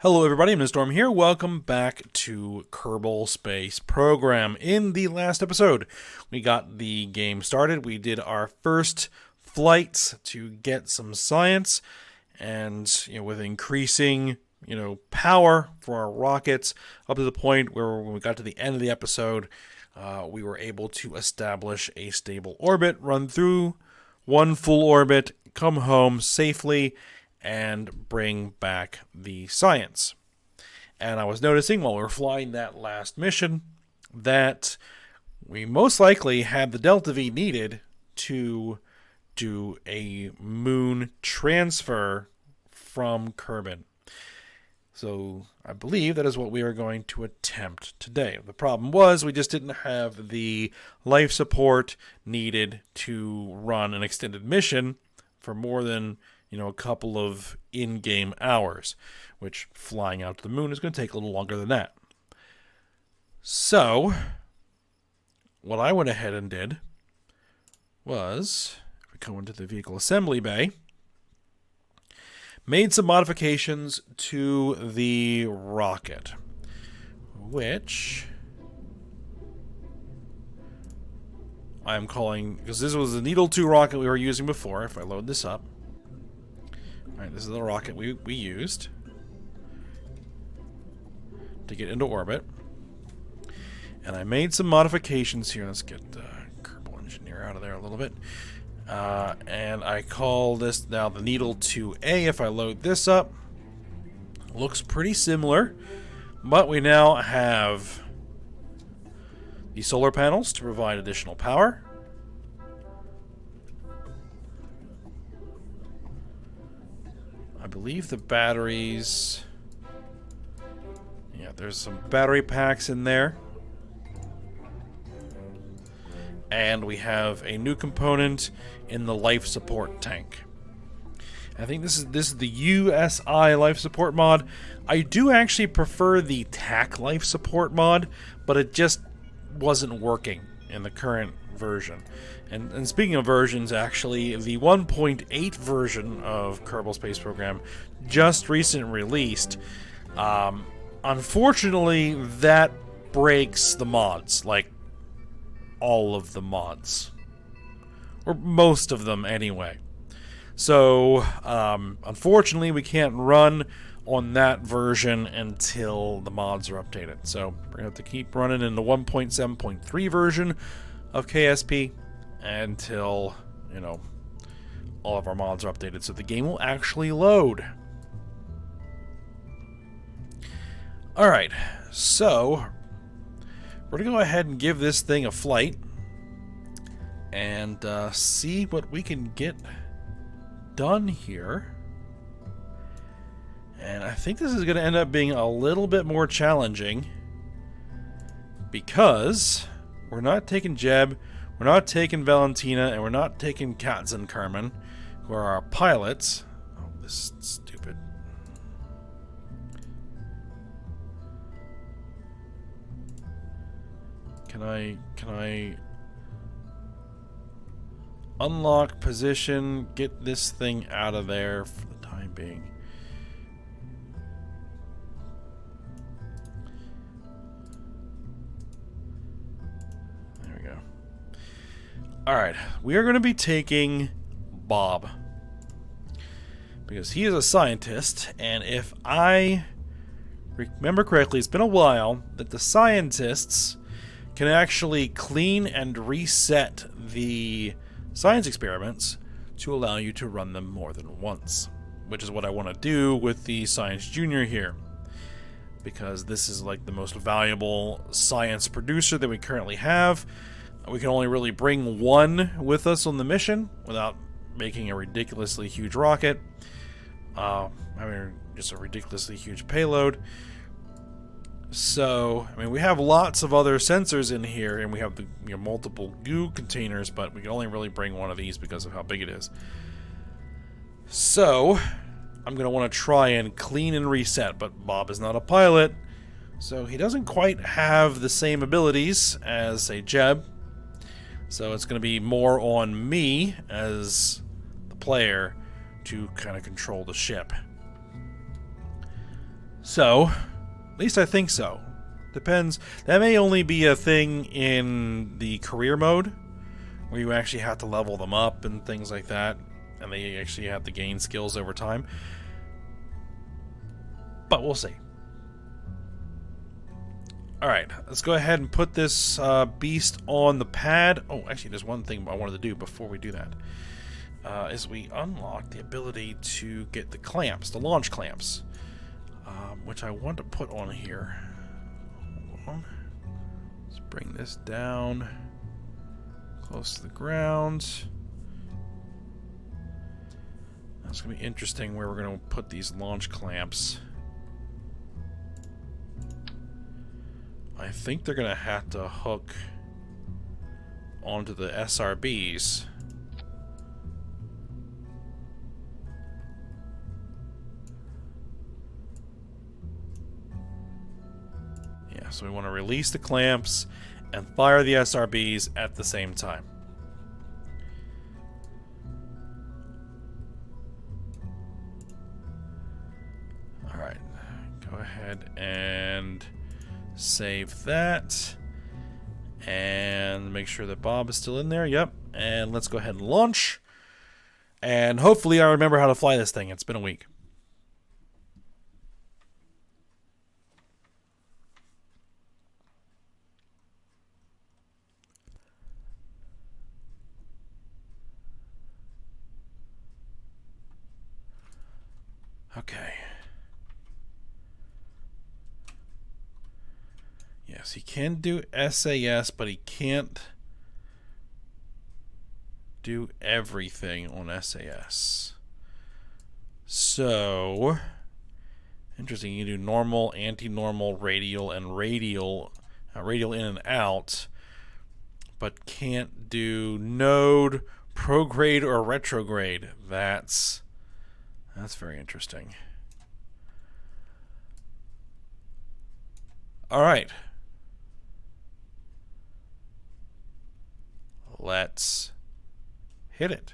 Hello everybody, I'm Storm here. Welcome back to Kerbal Space program. In the last episode, we got the game started. We did our first flights to get some science, and with increasing power for our rockets, up to the point where when we got to the end of the episode, we were able to establish a stable orbit, run through one full orbit, come home safely, and bring back the science. And I was noticing while we were flying that last mission that we most likely had the Delta V needed to do a moon transfer from Kerbin. So I believe that is what we are going to attempt today. The problem was we just didn't have the life support needed to run an extended mission for more than a couple of in-game hours, which flying out to the moon is going to take a little longer than that. So, what I went ahead and did was, if we go into the vehicle assembly bay, made some modifications to the rocket, which I'm calling, because this was the Needle 2 rocket we were using before. If I load this up, alright, this is the rocket we used to get into orbit. And I made some modifications here. Let's get Kerbal Engineer out of there a little bit. And I call this now the Needle 2A. If I load this up, looks pretty similar. But we now have the solar panels to provide additional power. I believe the batteries, there's some battery packs in there. And we have a new component in the life support tank. I think this is the USI life support mod. I do actually prefer the TAC life support mod, but it just wasn't working in the current version. And speaking of versions, actually, the 1.8 version of Kerbal Space Program just recently released. Unfortunately, that breaks the mods, like all of the mods, or most of them anyway. So, unfortunately, we can't run on that version until the mods are updated. So, we're going to have to keep running in the 1.7.3 version of KSP until, all of our mods are updated, so the game will actually load. Alright, so we're going to go ahead and give this thing a flight and see what we can get done here. And I think this is going to end up being a little bit more challenging because we're not taking Jeb, we're not taking Valentina, and we're not taking Katz and Carmen, who are our pilots. Oh, this is stupid. Can I unlock position, get this thing out of there for the time being? Alright, we are going to be taking Bob, because he is a scientist, and if I remember correctly, it's been a while that the scientists can actually clean and reset the science experiments to allow you to run them more than once, which is what I want to do with the Science Junior here, because this is like the most valuable science producer that we currently have. We can only really bring one with us on the mission without making a ridiculously huge rocket. Just a ridiculously huge payload. So, we have lots of other sensors in here, and we have the multiple goo containers, but we can only really bring one of these because of how big it is. So, I'm going to want to try and clean and reset, but Bob is not a pilot, so he doesn't quite have the same abilities as, say, Jeb. So it's going to be more on me as the player to kind of control the ship. So, at least I think so. Depends. That may only be a thing in the career mode, where you actually have to level them up and things like that, and they actually have to gain skills over time. But we'll see. Alright, let's go ahead and put this beast on the pad. Oh, actually, there's one thing I wanted to do before we do that. Is we unlock the ability to get the clamps, the launch clamps, which I want to put on here. Hold on. Let's bring this down close to the ground. That's going to be interesting where we're going to put these launch clamps. I think they're going to have to hook onto the SRBs. Yeah, so we want to release the clamps and fire the SRBs at the same time. Alright, go ahead and save that. And make sure that Bob is still in there. Yep. And let's go ahead and launch. And hopefully I remember how to fly this thing. It's been a week. Okay. Yes, he can do SAS, but he can't do everything on SAS. So, interesting. You can do normal, anti-normal, radial, and radial in and out, but can't do node, prograde, or retrograde. That's very interesting. All right. Let's hit it.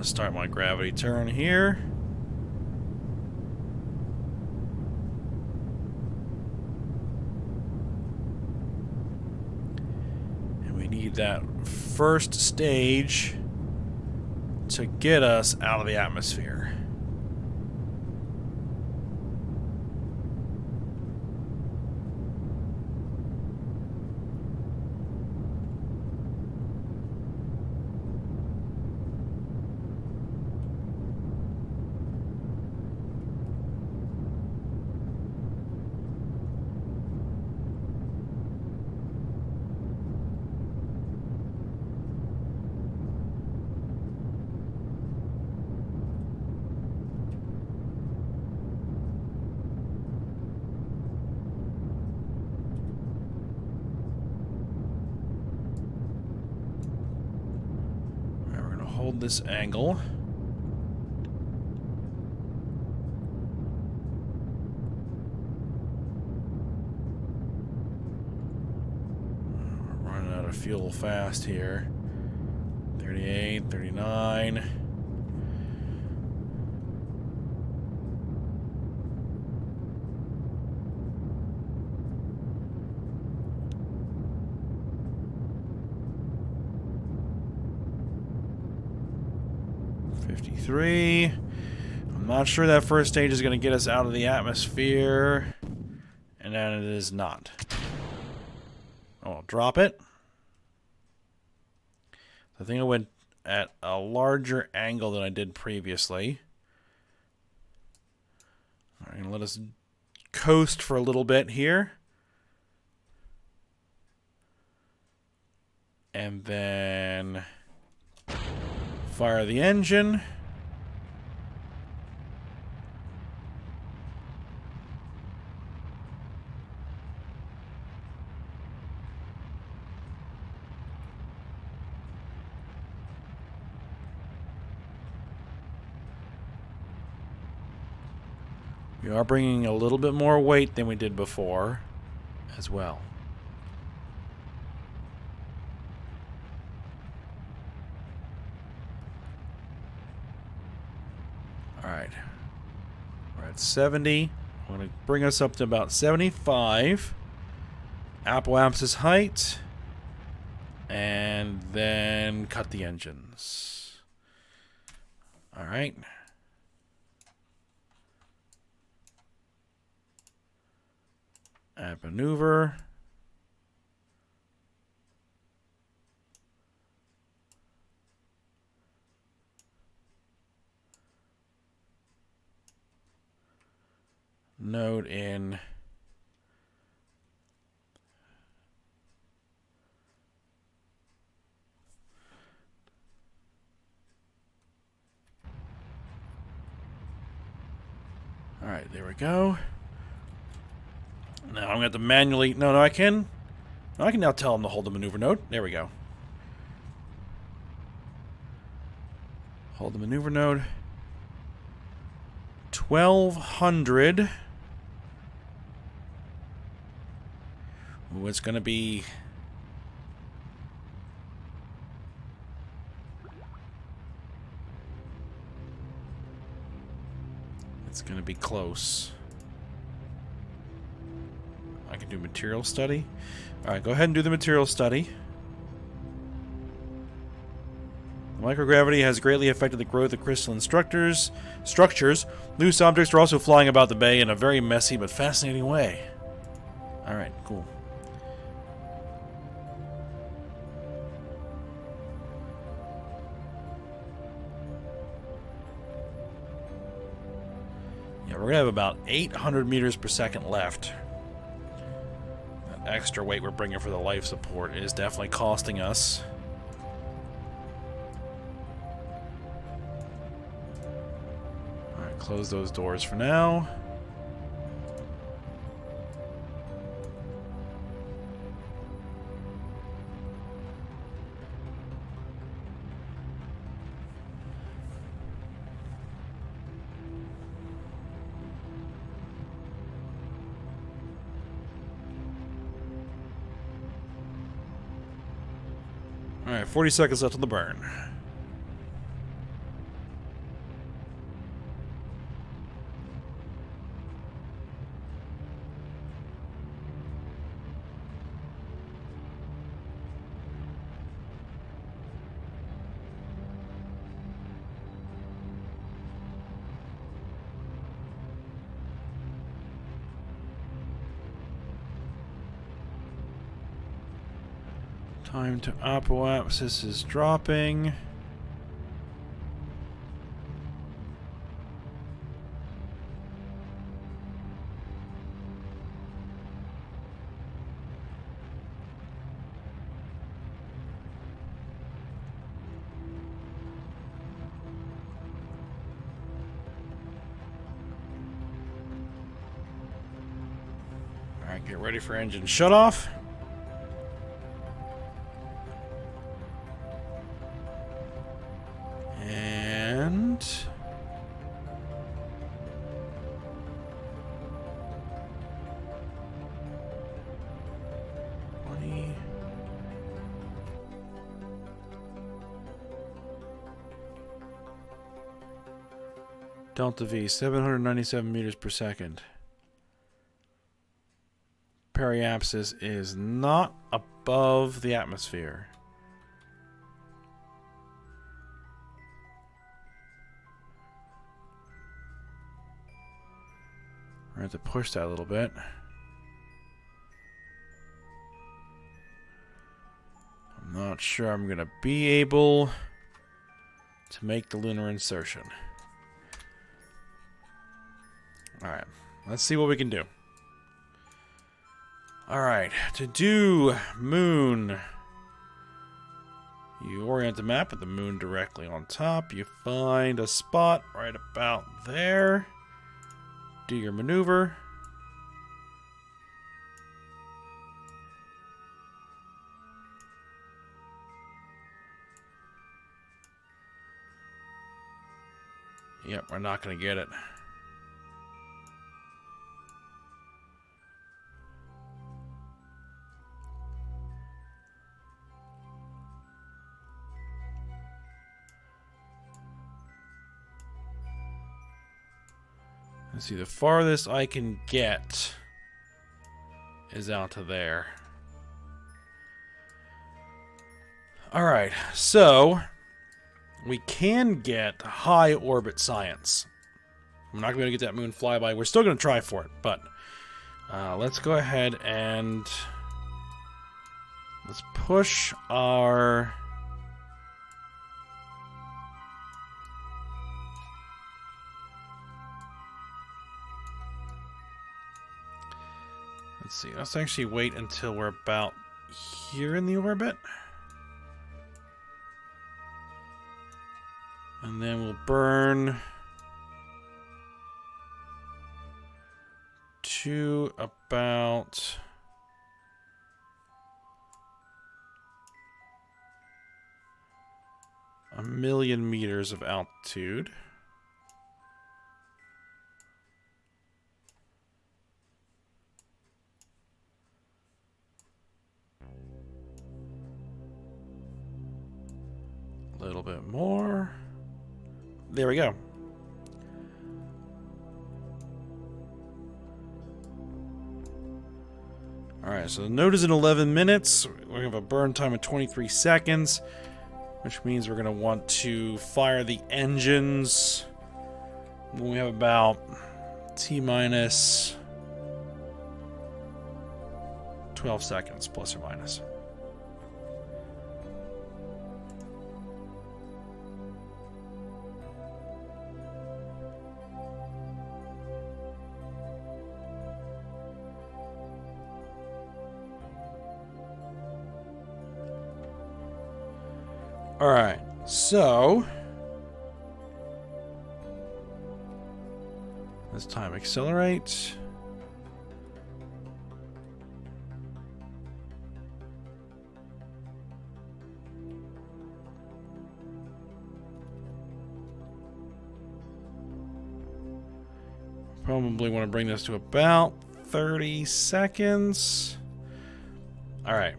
Start my gravity turn here. And we need that first stage to get us out of the atmosphere. Hold this angle. We're running out of fuel fast here. 38, 39. I'm not sure that first stage is going to get us out of the atmosphere, and then it is not. I'll drop it. I think I went at a larger angle than I did previously. All right, let us coast for a little bit here. And then fire the engine. We are bringing a little bit more weight than we did before as well. Alright. We're at 70. I'm going to bring us up to about 75. Apoapsis height. And then cut the engines. Alright. Add maneuver. Node in. All right, there we go. Now I'm going to have to manually... No, I can. No, I can now tell him to hold the maneuver node. There we go. Hold the maneuver node. 1200. Ooh, it's going to be... It's going to be close. I can do material study. Alright, go ahead and do the material study. The microgravity has greatly affected the growth of crystalline structures. Loose objects are also flying about the bay in a very messy but fascinating way. Alright, cool. Yeah, we're going to have about 800 meters per second left. That extra weight we're bringing for the life support is definitely costing us. Alright, close those doors for now. Alright, 40 seconds left on the burn. Time to apoapsis is dropping. Alright, get ready for engine shutoff. Delta V, 797 meters per second. Periapsis is not above the atmosphere. We're going to have to push that a little bit. I'm not sure I'm going to be able to make the lunar insertion. Alright, let's see what we can do. Alright, to do moon. You orient the map with the moon directly on top. You find a spot right about there. Do your maneuver. Yep, we're not going to get it. Let's see, the farthest I can get is out to there. Alright, so we can get high orbit science. I'm not going to get that moon flyby. We're still going to try for it, but let's go ahead and let's push our... Let's see, let's actually wait until we're about here in the orbit. And then we'll burn to about 1,000,000 meters of altitude. A little bit more. There we go. Alright, so the node is in 11 minutes. We're going to have a burn time of 23 seconds, which means we're going to want to fire the engines when we have about T-minus 12 seconds, plus or minus. Alright, so this time accelerate. Probably want to bring this to about 30 seconds. Alright.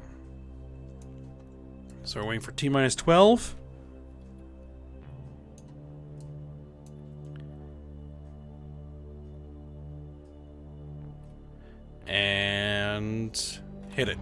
So we're waiting for T-minus 12. And hit it.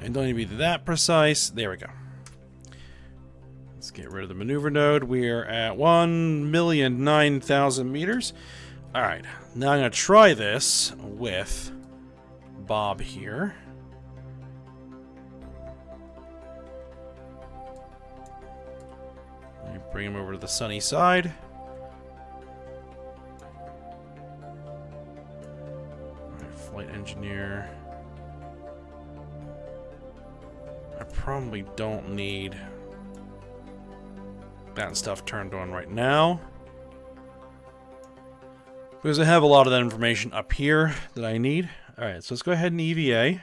And don't need to be that precise. There we go. Let's get rid of the maneuver node. We're at 1,009,000 meters. Alright, now I'm going to try this with Bob here. Let me bring him over to the sunny side. Alright, flight engineer. I probably don't need that stuff turned on right now, because I have a lot of that information up here that I need. Alright, so let's go ahead and EVA.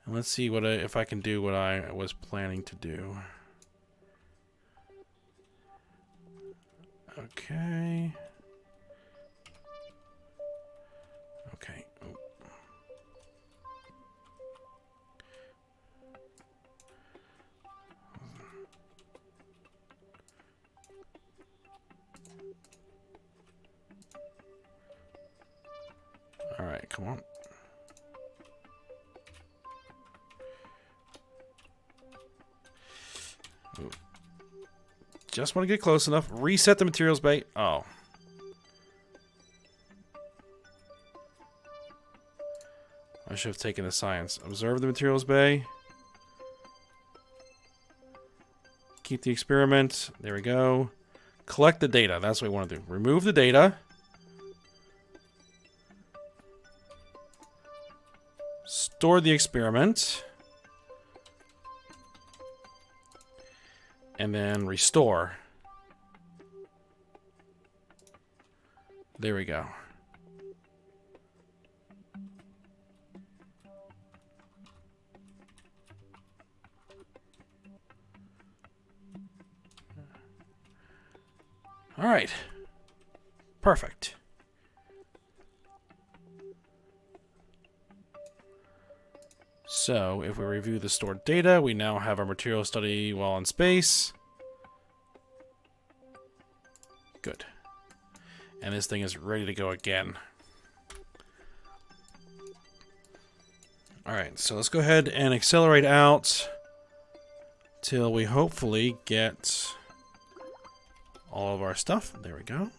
And let's see what if I can do what I was planning to do. Okay. Okay. Oh. Alright, come on. Ooh. Just want to get close enough. Reset the materials bay. Oh. I should have taken the science. Observe the materials bay. Keep the experiment. There we go. Collect the data. That's what we want to do. Remove the data. Store the experiment. And then restore. There we go. All right. Perfect. So, if we review the stored data, we now have our material study while in space. Good. And this thing is ready to go again. Alright, so let's go ahead and accelerate out till we hopefully get all of our stuff. There we go.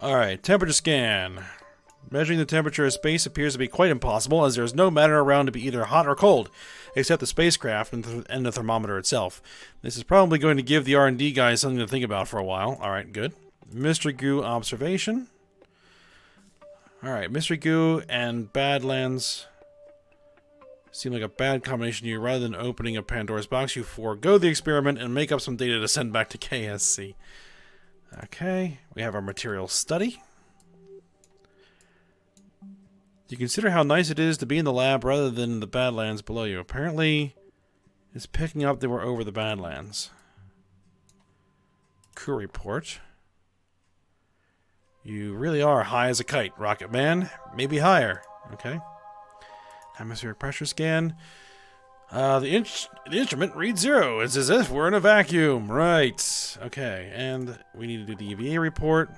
Alright, temperature scan. Measuring the temperature of space appears to be quite impossible, as there is no matter around to be either hot or cold, except the spacecraft and the thermometer itself. This is probably going to give the R&D guys something to think about for a while. Alright, good. Mystery Goo observation. Alright, Mystery Goo and Badlands seem like a bad combination to you. Rather than opening a Pandora's box, you forego the experiment and make up some data to send back to KSC. Okay, we have our material study. You consider how nice it is to be in the lab rather than the Badlands below you. Apparently, it's picking up that we're over the Badlands. Crew report. You really are high as a kite, Rocket Man. Maybe higher. Okay. Atmospheric pressure scan. The instrument reads 0. It's as if we're in a vacuum. Right. Okay. And we need to do the EVA report.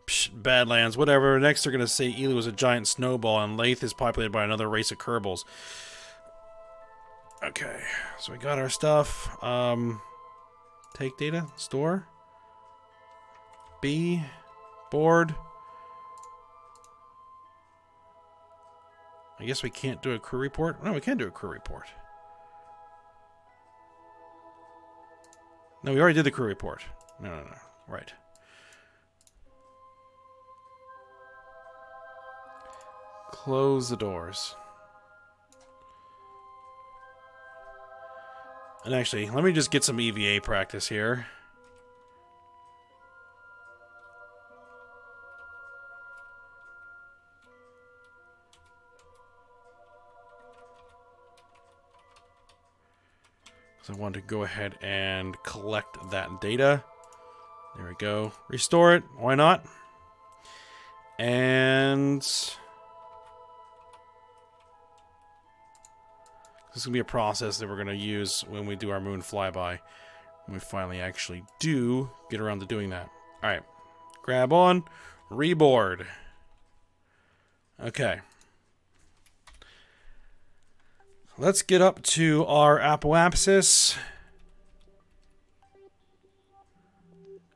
Psh, Badlands, whatever. Next they're going to say Elu was a giant snowball and Lathe is populated by another race of Kerbals. Okay. So we got our stuff. Take data. Store. B. Board. I guess we can't do a crew report. No, we can do a crew report. No, we already did the crew report. No. Right. Close the doors. And actually, let me just get some EVA practice here. So I want to go ahead and collect that data. There we go. Restore it. Why not? And this is going to be a process that we're going to use when we do our moon flyby. When we finally actually do get around to doing that. Alright. Grab on. Reboard. Okay. Let's get up to our apoapsis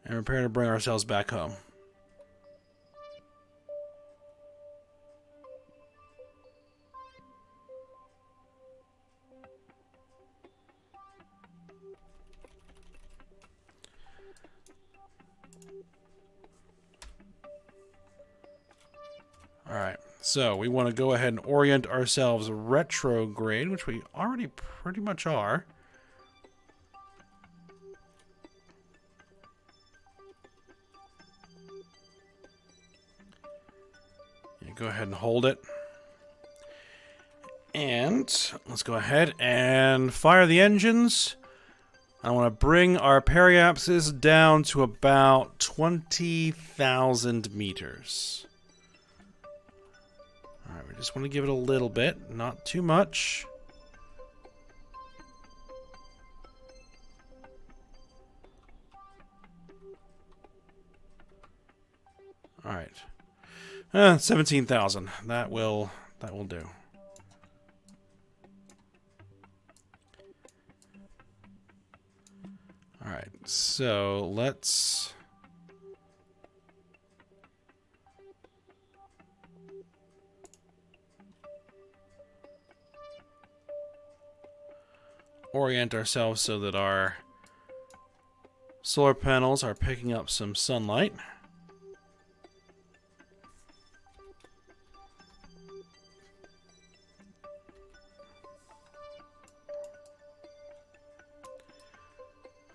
and prepare to bring ourselves back home. Alright, so we want to go ahead and orient ourselves retrograde, which we already pretty much are. Yeah, go ahead and hold it. And let's go ahead and fire the engines. I want to bring our periapsis down to about 20,000 meters. Alright, we just want to give it a little bit, not too much. Alright. 17,000. That will do. Alright, so let's orient ourselves so that our solar panels are picking up some sunlight.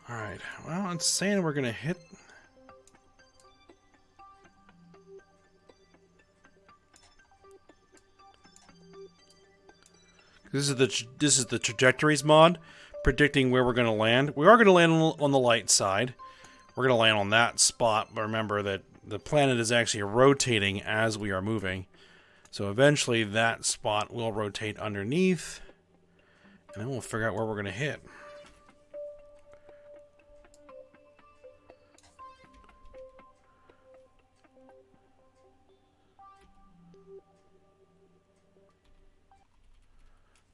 Alright, well, it's saying we're going to hit... This is the trajectories mod, predicting where we're going to land. We are going to land on the light side. We're going to land on that spot, but remember that the planet is actually rotating as we are moving. So eventually that spot will rotate underneath, and then we'll figure out where we're going to hit.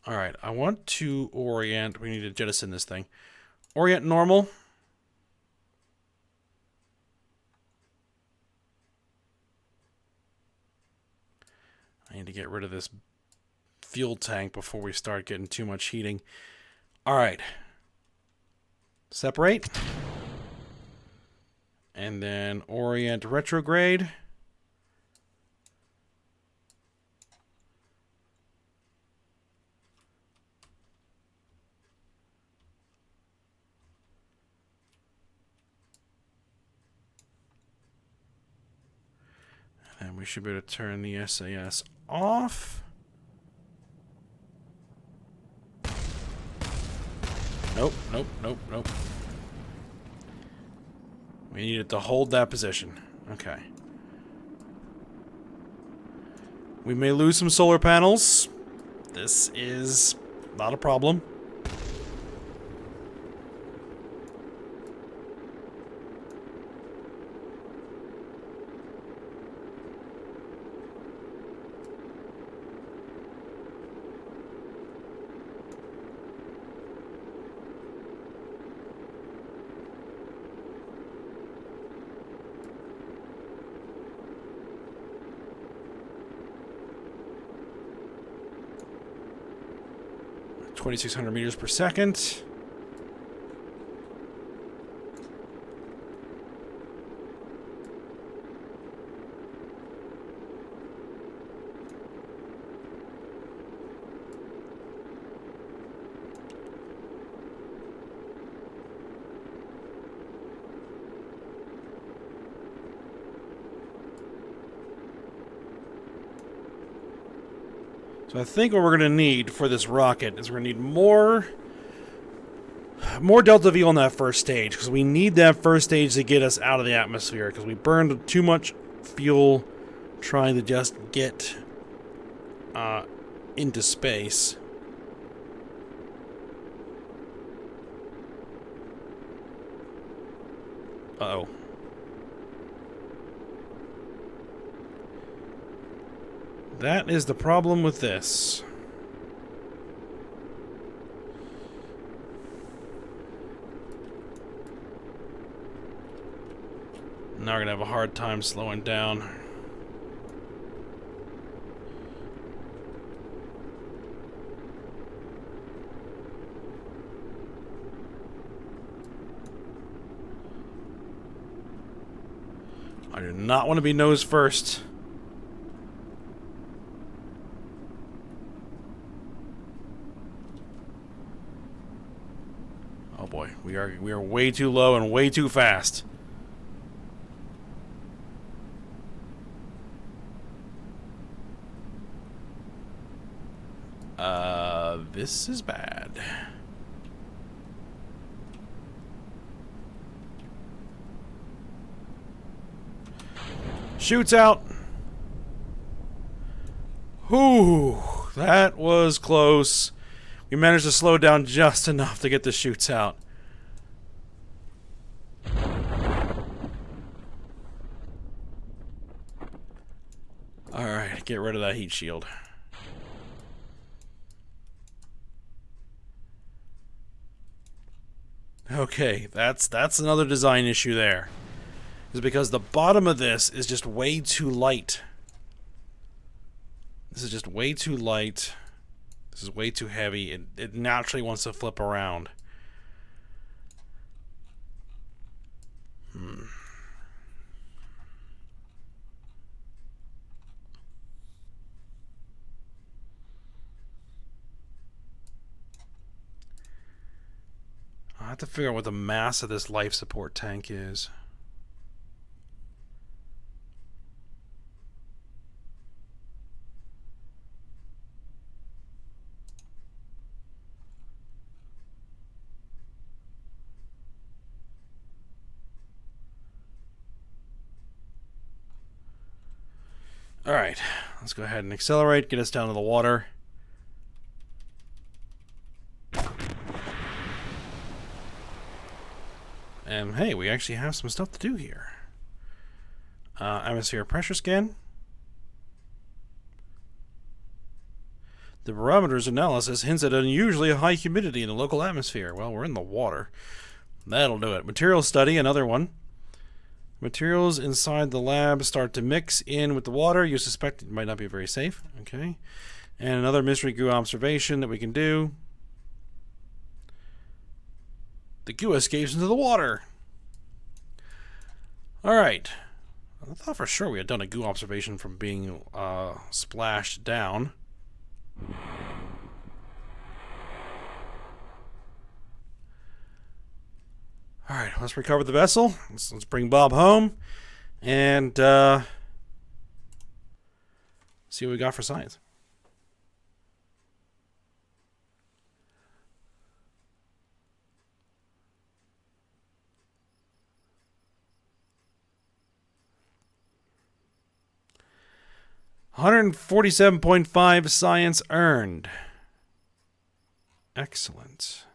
Alright, I want to orient. We need to jettison this thing. Orient normal. I need to get rid of this fuel tank before we start getting too much heating. Alright. Separate. And then orient retrograde. And we should be able to turn the SAS off. Nope, nope, nope, nope. We needed to hold that position. Okay. We may lose some solar panels. This is not a problem. .2600 meters per second. So I think what we're going to need for this rocket is we're going to need more delta V on that first stage, because we need that first stage to get us out of the atmosphere, because we burned too much fuel trying to just get into space. Uh-oh. That is the problem with this. Now we're gonna have a hard time slowing down. I do not want to be nose first. Oh boy, we are way too low and way too fast. This is bad. Shoots out. Whew, that was close. We managed to slow down just enough to get the chutes out. Alright, get rid of that heat shield. Okay, that's another design issue there. Is because the bottom of this is just way too light. This is just way too light. This is way too heavy. It naturally wants to flip around. I have to figure out what the mass of this life support tank is. Alright, let's go ahead and accelerate, get us down to the water. And hey, we actually have some stuff to do here. Atmosphere pressure scan. The barometer's analysis hints at unusually high humidity in the local atmosphere. Well, we're in the water. That'll do it. Material study, another one. Materials inside the lab start to mix in with the water. You suspect it might not be very safe. Okay. And another mystery goo observation that we can do. The goo escapes into the water. Alright. I thought for sure we had done a goo observation from being splashed down. Alright, let's recover the vessel. Let's bring Bob home. And see what we got for science. $147.5 science earned. Excellent.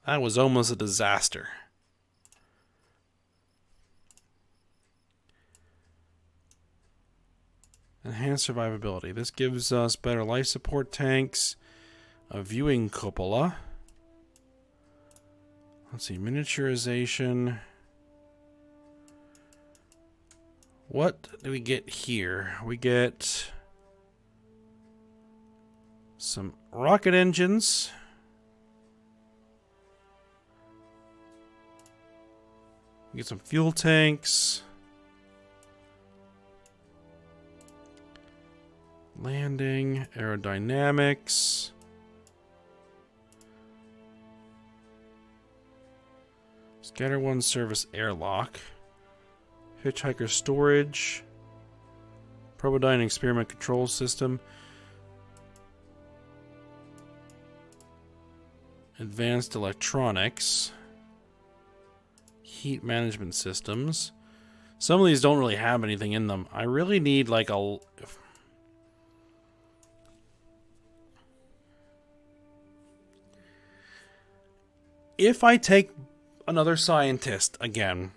That was almost a disaster. Enhanced survivability. This gives us better life support tanks, a viewing cupola. Let's see, miniaturization. What do we get here? We get some rocket engines. We get some fuel tanks. Landing, aerodynamics. Scatter one service airlock. Hitchhiker storage. Probodyne experiment control system. Advanced electronics. Heat management systems. Some of these don't really have anything in them. I really need like a... If I take another scientist again,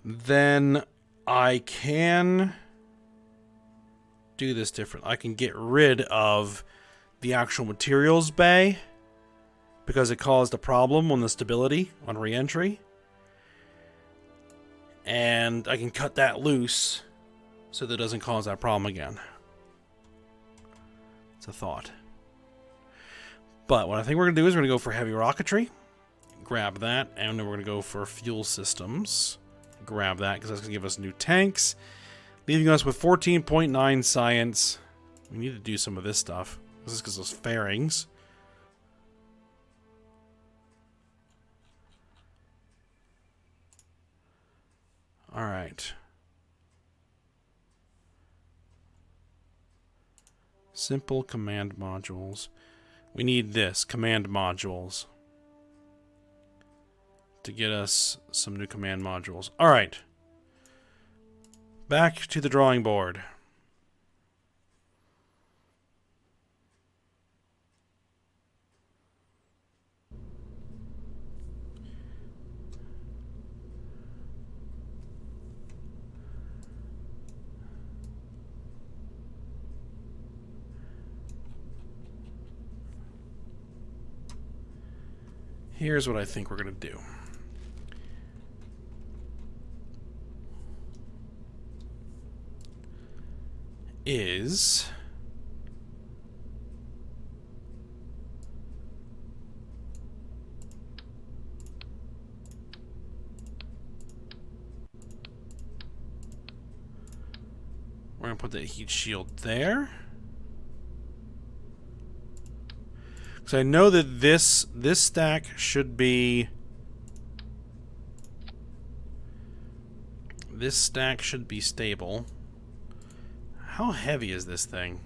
then I can do this different. I can get rid of the actual materials bay because it caused a problem on the stability on reentry. And I can cut that loose so that it doesn't cause that problem again. It's a thought. But what I think we're going to do is we're going to go for heavy rocketry. Grab that. And then we're going to go for fuel systems. Grab that because that's going to give us new tanks. Leaving us with 14.9 science. We need to do some of this stuff. This is because those fairings. Alright. Simple command modules. We need this, command modules. To get us some new command modules. Alright. Back to the drawing board. Here's what I think we're going to do. We're going to put that heat shield there. Because I know that this stack should be... This stack should be stable. How heavy is this thing?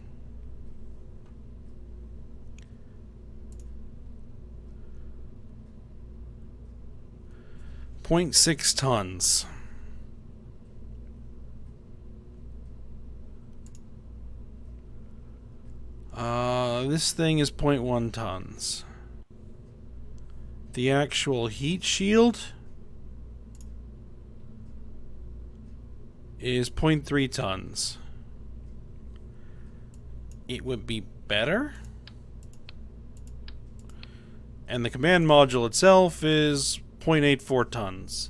.6 tons. This thing is 0.1 tons. The actual heat shield is 0.3 tons. It would be better. And the command module itself is 0.84 tons.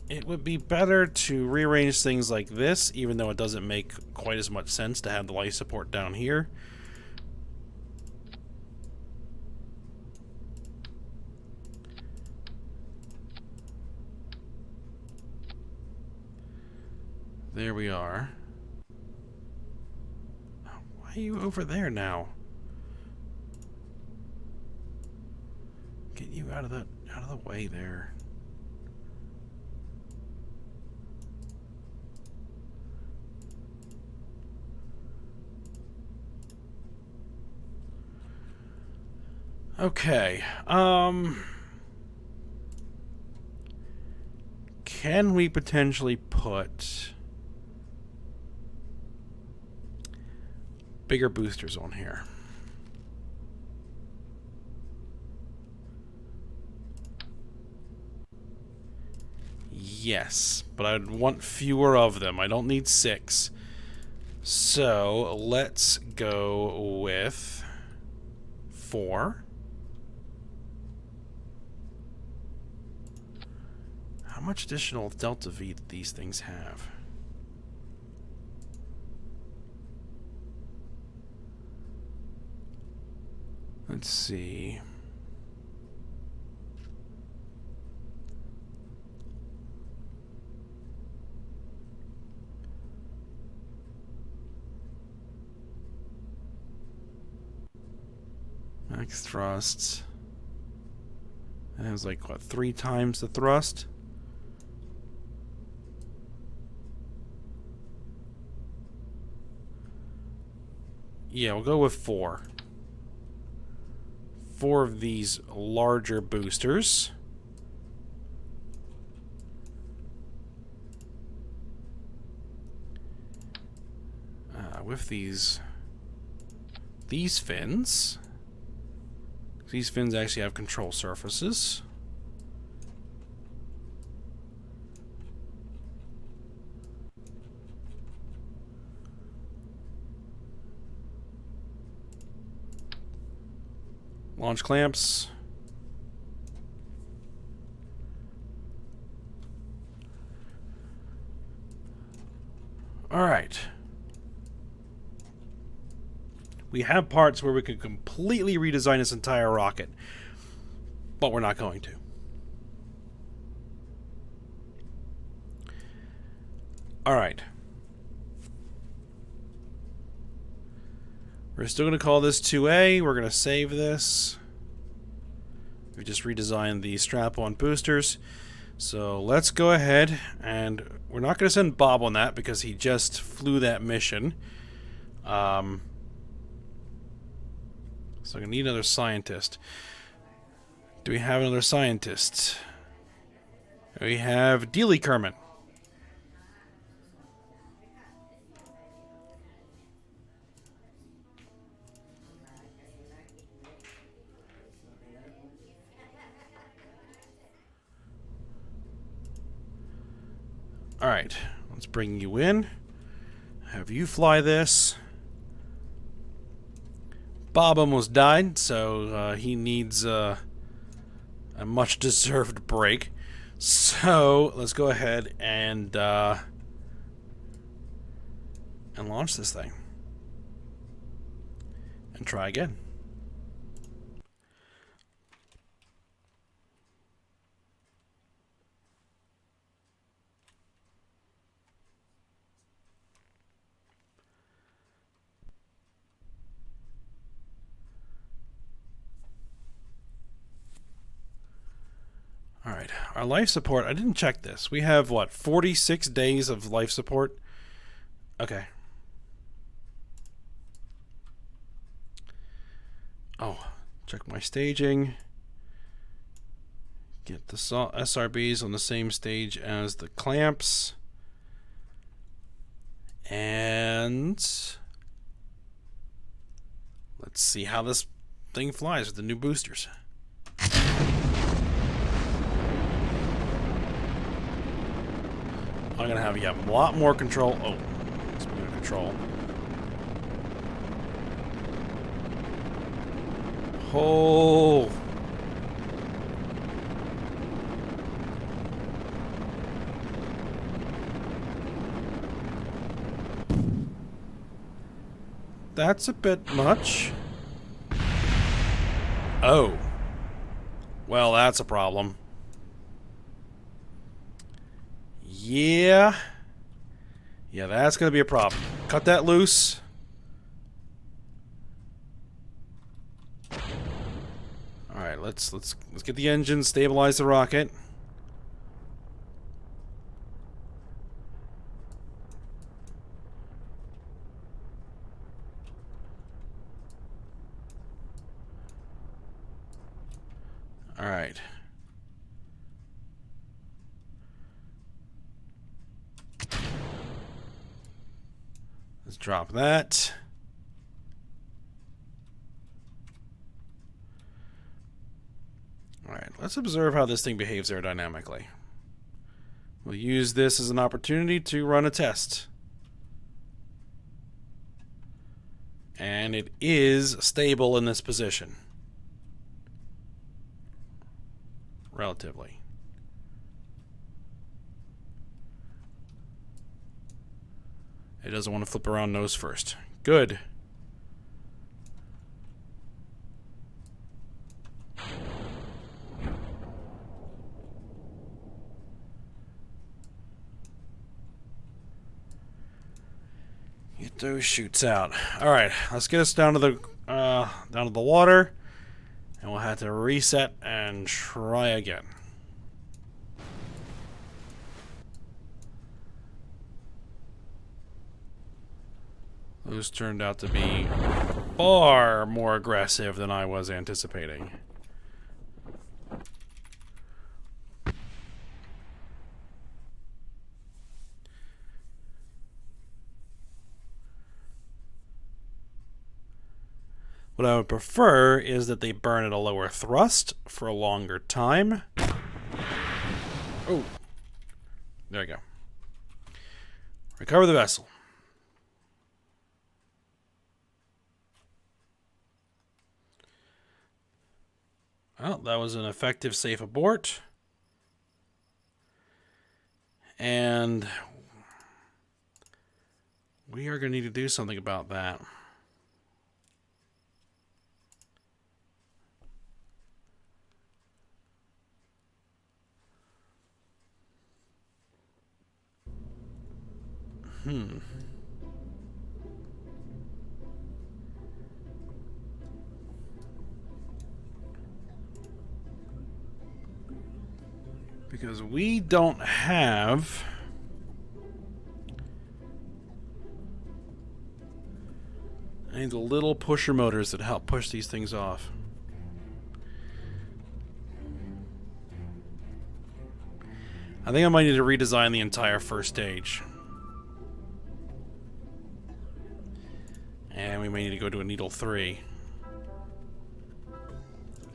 It would be better to rearrange things like this, even though it doesn't make quite as much sense to have the life support down here. There we are. Why are you over there now? Get you out of the way there. Okay. Can we potentially put bigger boosters on here? Yes, but I'd want fewer of them. I don't need 6. So let's go with 4. How much additional delta V do these things have? Let's see. Max thrusts. That has like, what, 3 times the thrust? Yeah, we'll go with 4. 4 of these larger boosters. With these fins. These fins actually have control surfaces. Launch clamps. All right. We have parts where we could completely redesign this entire rocket, but we're not going to. All right. We're still going to call this 2A. We're going to save this. We just redesigned the strap-on boosters. So let's go ahead, and we're not going to send Bob on that because he just flew that mission. So I'm going to need another scientist. Do we have another scientist? We have Dealey Kerman. Alright, let's bring you in. Have you fly this. Bob almost died, so he needs a much-deserved break. So let's go ahead and launch this thing. And try again. Alright, our life support, I didn't check this. We have, what, 46 days of life support? Okay. Oh, check my staging. Get the SRBs on the same stage as the clamps. And Let's see how this thing flies with the new boosters. I'm gonna have a lot more control. Oh, speaking of control. Oh. That's a bit much. Oh. Well, that's a problem. Yeah. Yeah, that's going to be a problem. Cut that loose. All right, let's get the engine, stabilize the rocket. All right. Let's drop that. All right, let's observe how this thing behaves aerodynamically. We'll use this as an opportunity to run a test. And it is stable in this position. Relatively. It doesn't want to flip around nose first. Good. Get those chutes out. All right, let's get us down to the water, and we'll have to reset and try again. Those turned out to be far more aggressive than I was anticipating. What I would prefer is that they burn at a lower thrust for a longer time. Oh, there we go. Recover the vessel. Well, that was an effective safe abort. And we are going to need to do something about that. Because we don't have any of the little pusher motors that help push these things off. I think I might need to redesign the entire first stage. And we may need to go to a needle 3.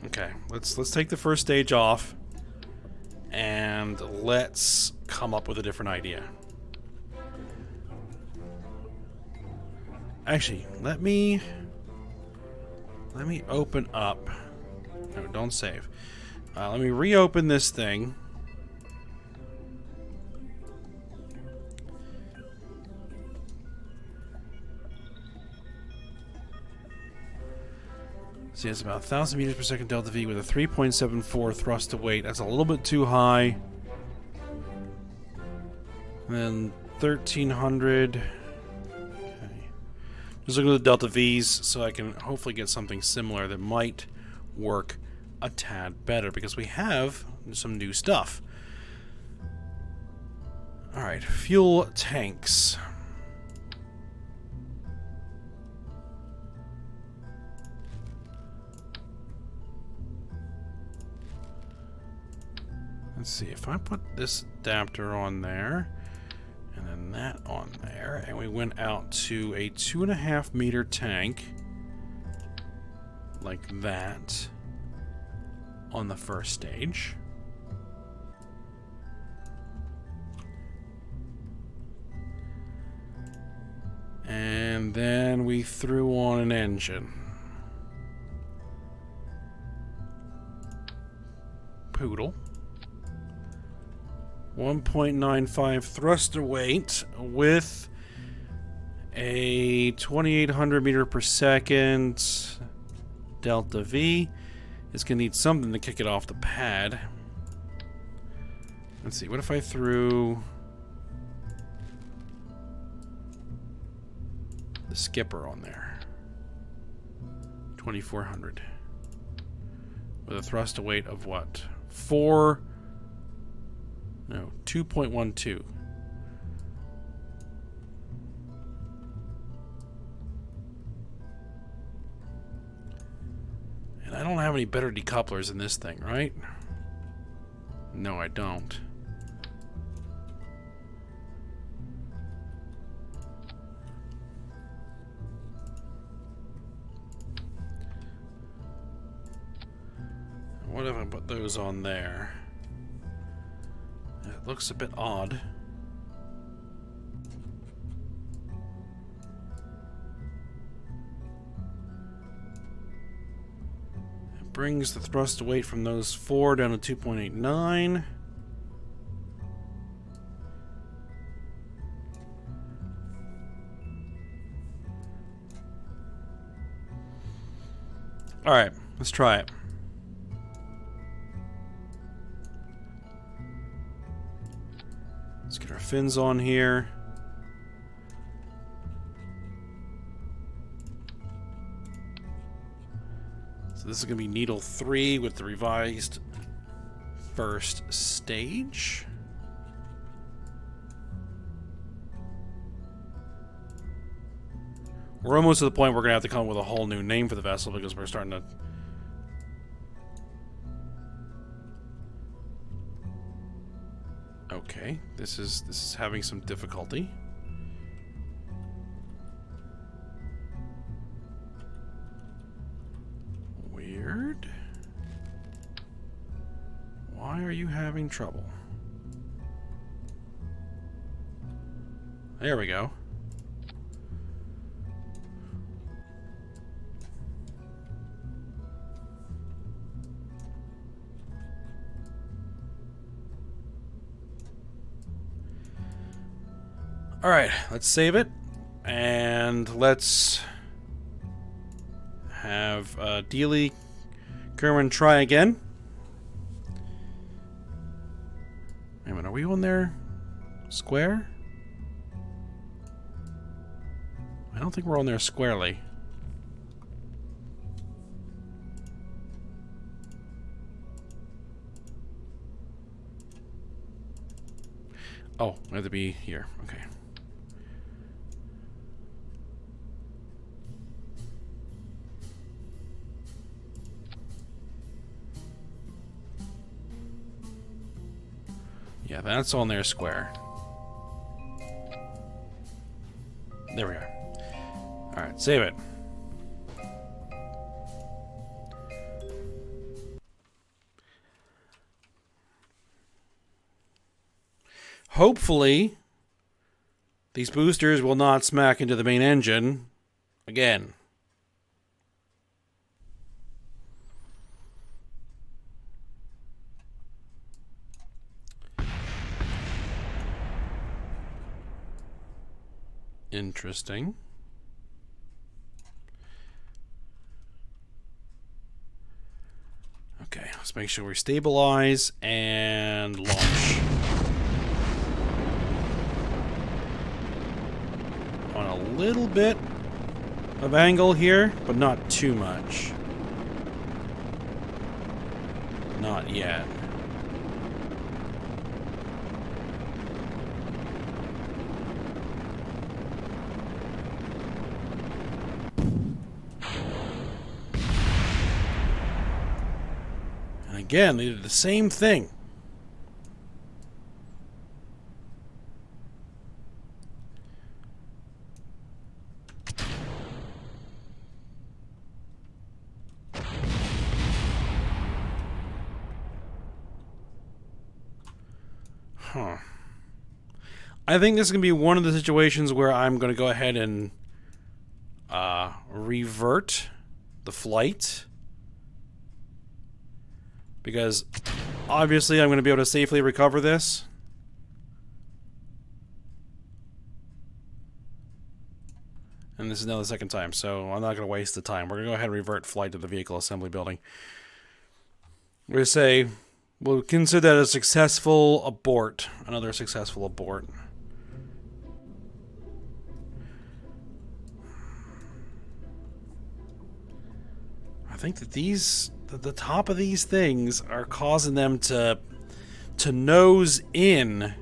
Okay, let's take the first stage off. And let's come up with a different idea. Actually, let me open up. No, don't save. Let me reopen this thing. See, it's about 1,000 meters per second delta V with a 3.74 thrust to weight. That's a little bit too high. And then 1,300. Okay. Just looking at the delta V's so I can hopefully get something similar that might work a tad better because we have some new stuff. All right, fuel tanks. Let's see, if I put this adapter on there, and then that on there, and we went out to a 2.5 meter tank. like that on the first stage. And then we threw on an engine. Poodle. 1.95 thruster weight with a 2800 meter per second delta V. It's gonna need something to kick it off the pad. Let's see, what if I threw the skipper on there? 2400 with a thrust weight of what? 2.12. And I don't have any better decouplers than this thing, right? No, I don't. What if I put those on there? It looks a bit odd. It brings the thrust weight from those 4 down to 2.89. Alright, let's try it. Let's get our fins on here. So this is going to be needle 3 with the revised first stage. We're almost to the point where we're going to have to come up with a whole new name for the vessel because we're starting to... Okay, this is having some difficulty. Weird. Why are you having trouble? There we go. Alright, let's save it, and let's have Dealey Kerman try again. Wait a minute, are we on there square? I don't think we're on there squarely. Oh, we have to be here, okay. Yeah, that's on there square. There we are. Alright, save it. Hopefully, these boosters will not smack into the main engine again. Interesting. Okay, let's make sure we stabilize and launch. On a little bit of angle here, but not too much. Not yet. Again, they did the same thing. Huh. I think this is going to be one of the situations where I'm going to go ahead and revert the flight. Because obviously I'm going to be able to safely recover this. And this is now the second time, so I'm not going to waste the time. We're going to go ahead and revert flight to the vehicle assembly building. We're going to say, we'll consider that a successful abort. Another successful abort. I think that the top of these things are causing them to nose in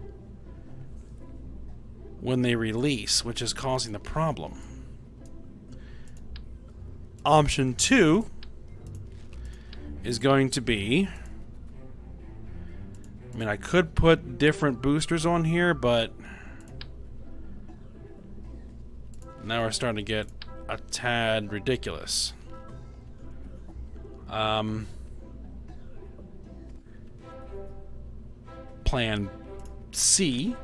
when they release, which is causing the problem. Option 2 is going to be, I mean, I could put different boosters on here, but now we're starting to get a tad ridiculous. Plan C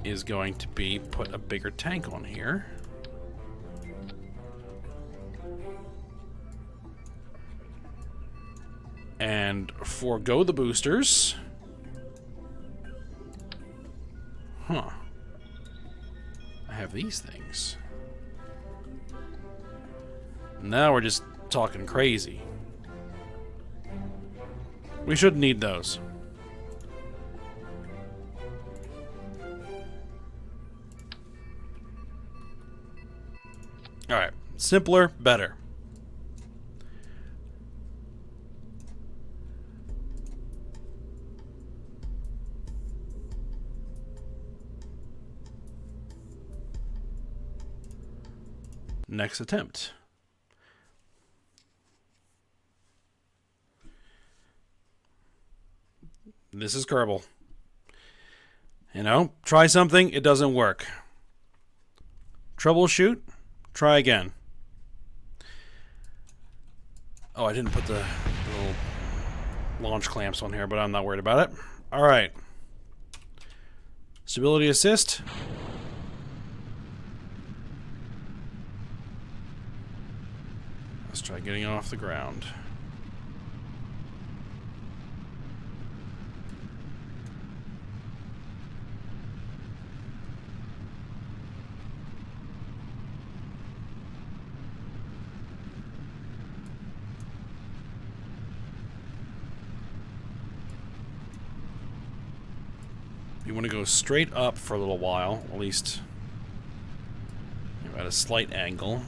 is going to be put a bigger tank on here. And forego the boosters. Huh. I have these things. Now we're just talking crazy. We shouldn't need those. Alright. Simpler, better. Next attempt. This is Kerbal. You know, try something, it doesn't work. Troubleshoot, try again. Oh, I didn't put the little launch clamps on here, but I'm not worried about it. Alright. Stability assist. Let's try getting off the ground. You want to go straight up for a little while, at least at a slight angle.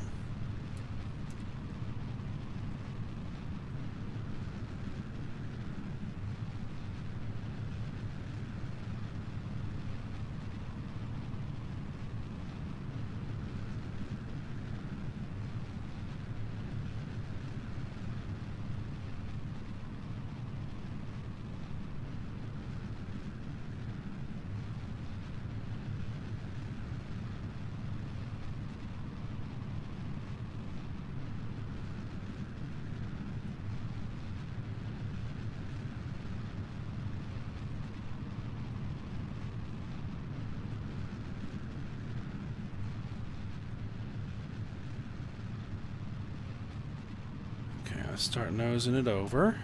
Let's start nosing it over.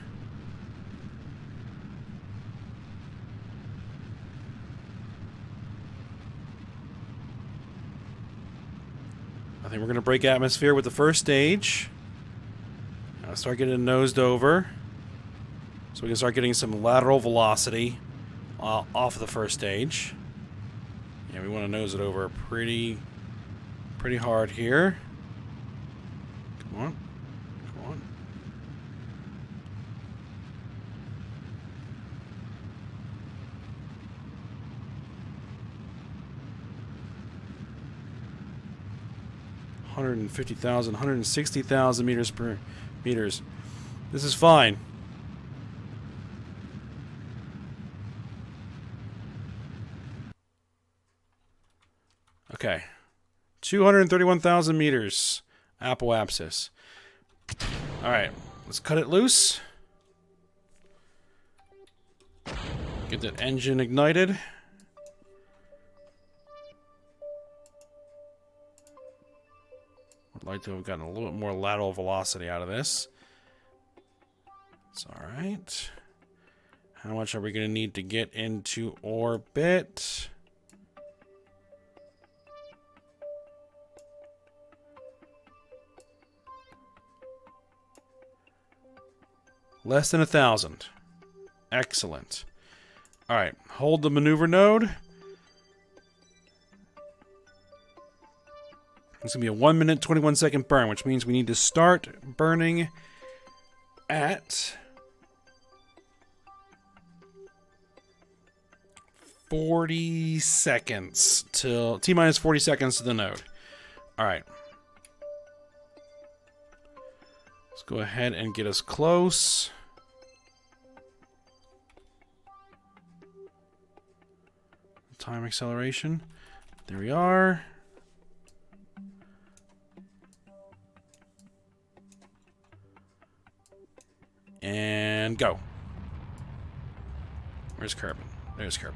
I think we're going to break atmosphere with the first stage. Now start getting it nosed over, so we can start getting some lateral velocity off the first stage. Yeah, we want to nose it over pretty hard here. Come on. Come on. $150,000, 160,000 meters per meters. This is fine. Okay. 231,000 meters. Apoapsis. Alright. Let's cut it loose. Get that engine ignited. I'd like to have gotten a little bit more lateral velocity out of this. It's alright. How much are we going to need to get into orbit? Less than 1,000. Excellent. Alright, hold the maneuver node. It's going to be a 1 minute, 21 second burn, which means we need to start burning at 40 seconds till T-minus 40 seconds to the node. Alright. Let's go ahead and get us close. Time acceleration. There we are. And go. Where's Kerbal? There's Kerbal.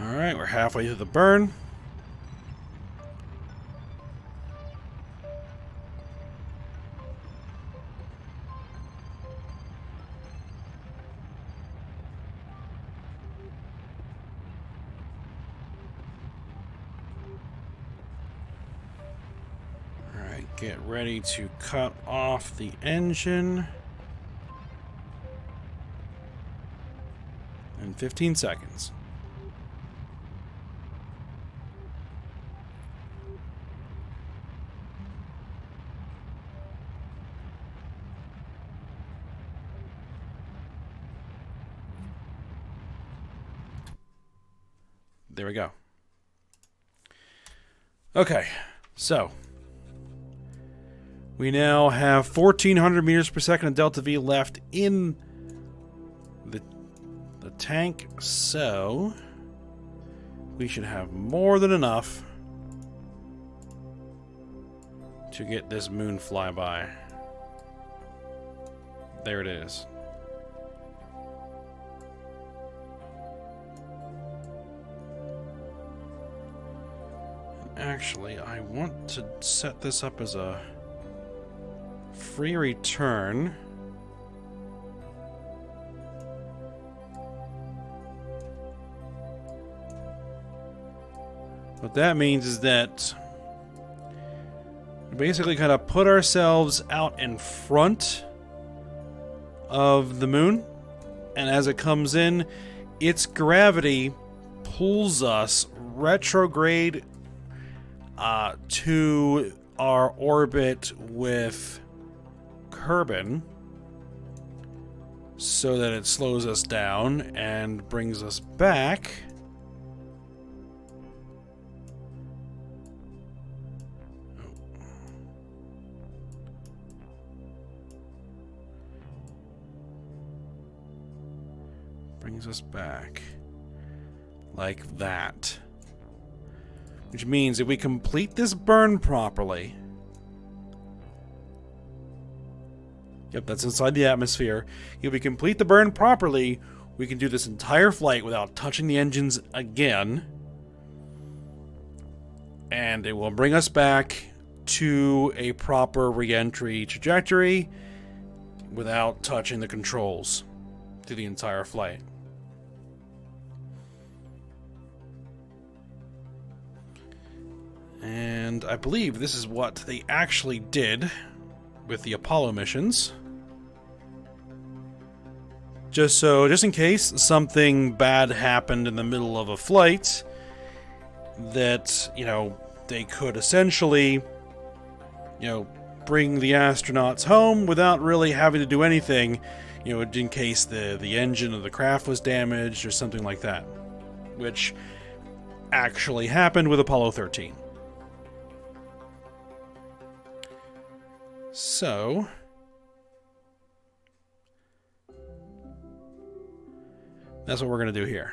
Alright, we're halfway through the burn. Alright, get ready to cut off the engine. In 15 seconds. There we go. Okay, so we now have 1,400 meters per second of delta V left in the tank, so we should have more than enough to get this moon flyby. There it is. Actually, I want to set this up as a free return. What that means is that we basically kind of put ourselves out in front of the moon, and as it comes in, its gravity pulls us retrograde to our orbit with Kerbal so that it slows us down and brings us back. Brings us back like that. Which means if we complete this burn properly... Yep, that's inside the atmosphere. If we complete the burn properly, we can do this entire flight without touching the engines again. And it will bring us back to a proper reentry trajectory without touching the controls through the entire flight. And I believe this is what they actually did with the Apollo missions. Just in case something bad happened in the middle of a flight, that, they could essentially, bring the astronauts home without really having to do anything, you know, in case the engine of the craft was damaged or something like that, which actually happened with Apollo 13. So that's what we're going to do here.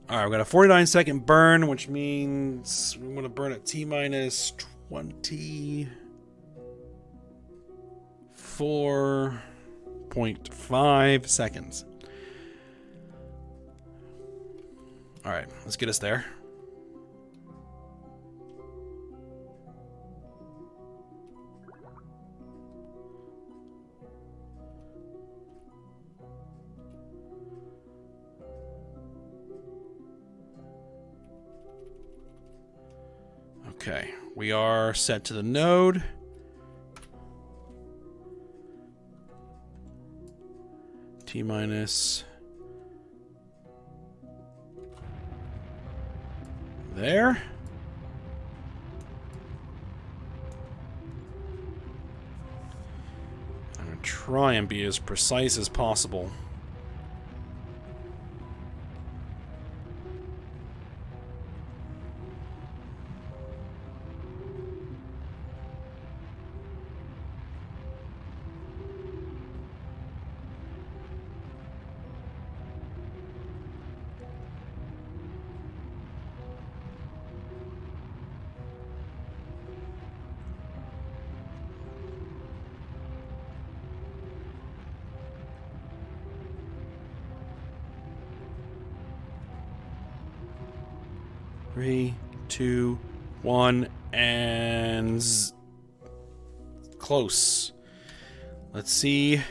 Alright, we've got a 49-second burn, which means we want to burn at T-minus 24.5 seconds. Alright, let's get us there. Okay, we are set to the node. T-minus. There. I'm going to try and be as precise as possible. Three, two, one, and close. Let's see.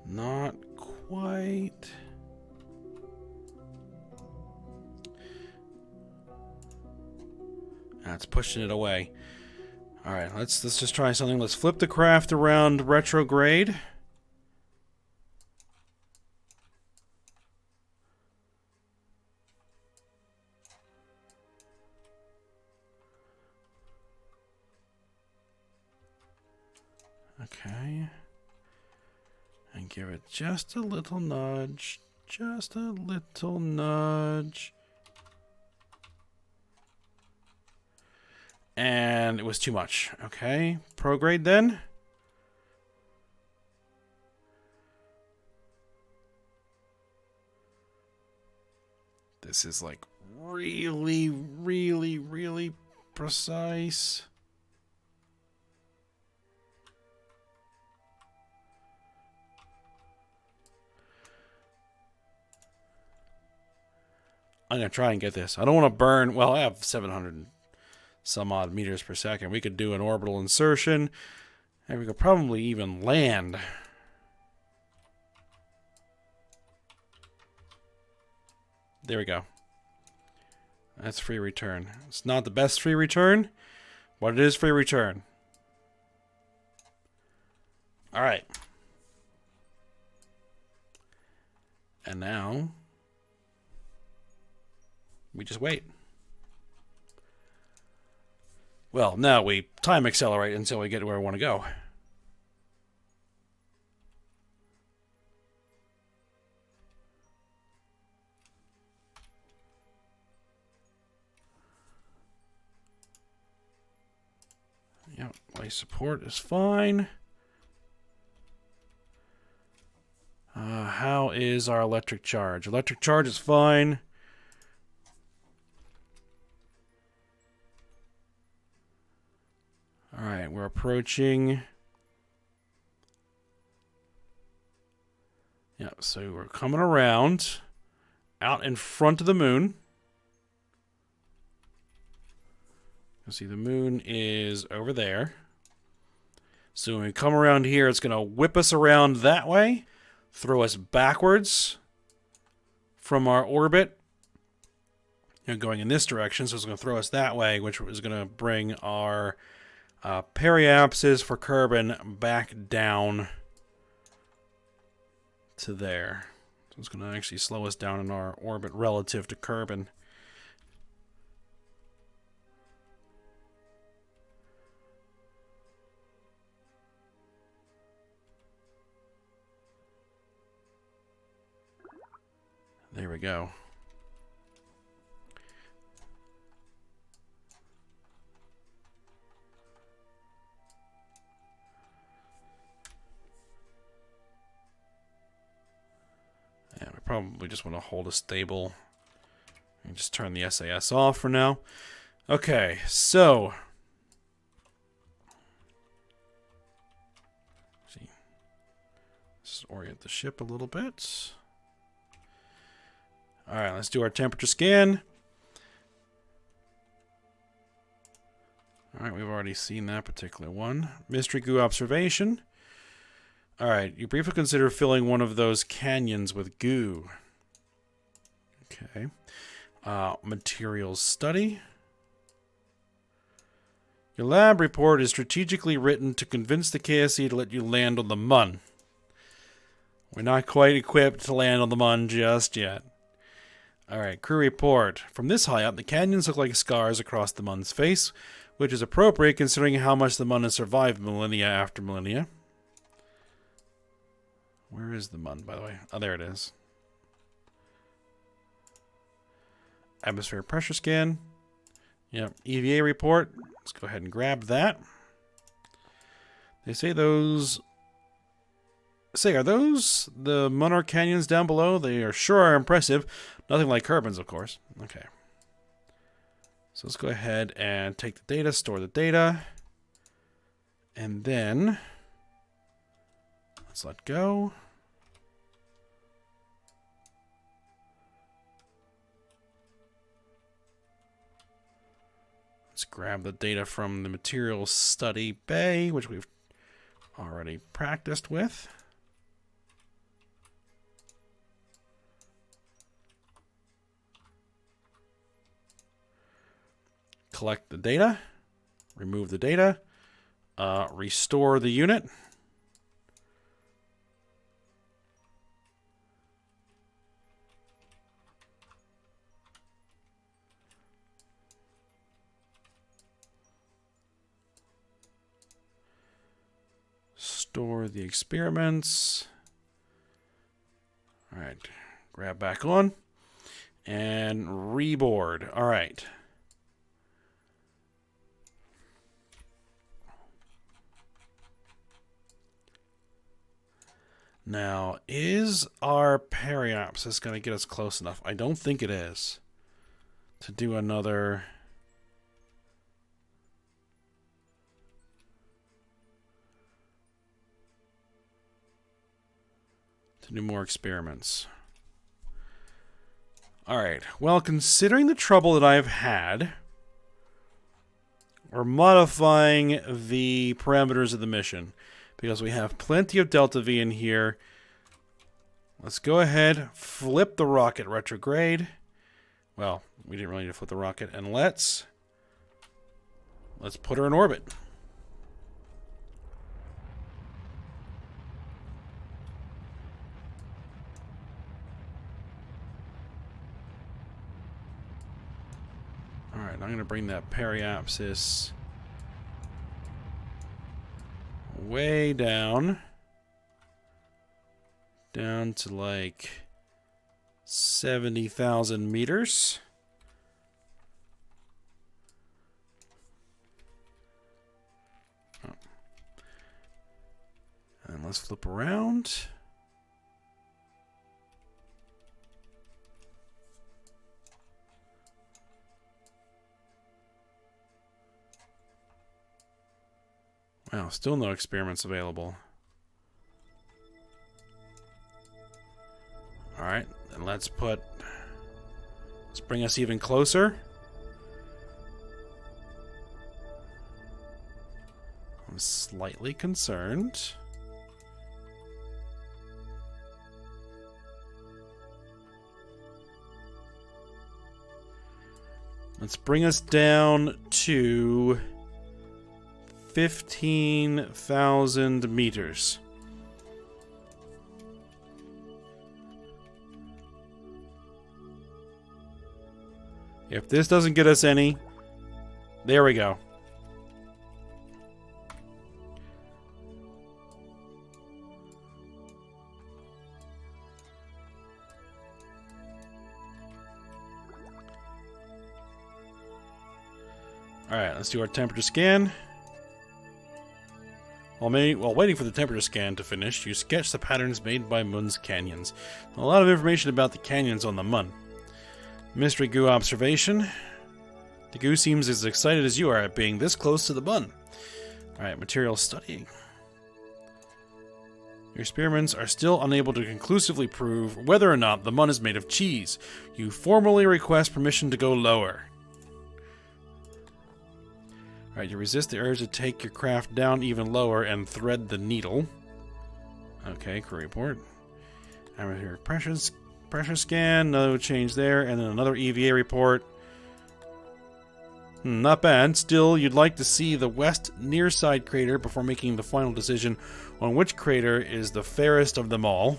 Not quite. That's pushing it away. All right, let's just try something. Let's flip the craft around retrograde. Okay. And give it just a little nudge. Just a little nudge. And it was too much. Okay. Prograde then. This is like really, really, really precise. I'm going to try and get this. I don't want to burn... Well, I have 700 some odd meters per second. We could do an orbital insertion. And we could probably even land. There we go. That's free return. It's not the best free return, but it is free return. All right. And now... we just wait. Well, now we time accelerate until we get to where we want to go. Yep, life support is fine. How is our electric charge? Electric charge is fine. All right, we're approaching. Yeah, so we're coming around out in front of the moon. You see the moon is over there. So when we come around here, it's going to whip us around that way, throw us backwards from our orbit. You know, going in this direction, so it's going to throw us that way, which is going to bring our periapsis for Kerbin back down to there. So it's going to actually slow us down in our orbit relative to Kerbin. There we go. Yeah, we probably just want to hold a stable and just turn the SAS off for now. Okay, so see, let's orient the ship a little bit. All right, let's do our temperature scan. All right, we've already seen that particular one. Mystery goo observation. All right, you briefly consider filling one of those canyons with goo. Okay. Materials study. Your lab report is strategically written to convince the KSE to let you land on the Mun. We're not quite equipped to land on the Mun just yet. Alright, crew report. From this high up, the canyons look like scars across the Mun's face, which is appropriate considering how much the Mun has survived millennia after millennia. Where is the Mun, by the way? Oh, there it is. Atmosphere pressure scan. Yep, EVA report. Let's go ahead and grab that. They say those... are those the Monarch Canyons down below? They are sure are impressive. Nothing like Kerbin's, of course. Okay. So let's go ahead and take the data, store the data. And then... let's let go. Let's grab the data from the materials study bay, which we've already practiced with. Collect the data, remove the data, restore the unit. Store the experiments. All right, grab back on and reboard. All right. Now, is our periapsis going to get us close enough? I don't think it is. To do another... to do more experiments. Alright, well, considering the trouble that I've had, we're modifying the parameters of the mission, because we have plenty of delta V in here. Let's go ahead, flip the rocket retrograde. Well, we didn't really need to flip the rocket, and let's put her in orbit. Alright, I'm going to bring that periapsis way down to like 70,000 meters. Oh. And let's flip around. Wow, still no experiments available. Alright, then let's bring us even closer. I'm slightly concerned. Let's bring us down to 15,000 meters. If this doesn't get us any, there we go. Alright, let's do our temperature scan. While waiting for the temperature scan to finish, you sketch the patterns made by Mun's canyons. A lot of information about the canyons on the Mun. Mystery Goo observation. The Goo seems as excited as you are at being this close to the Mun. Alright, material studying. Your experiments are still unable to conclusively prove whether or not the Mun is made of cheese. You formally request permission to go lower. Alright, you resist the urge to take your craft down even lower and thread the needle. Okay, crew report. Atmospheric pressure scan, no change there, and then another EVA report. Not bad. Still, you'd like to see the west near side crater before making the final decision on which crater is the fairest of them all.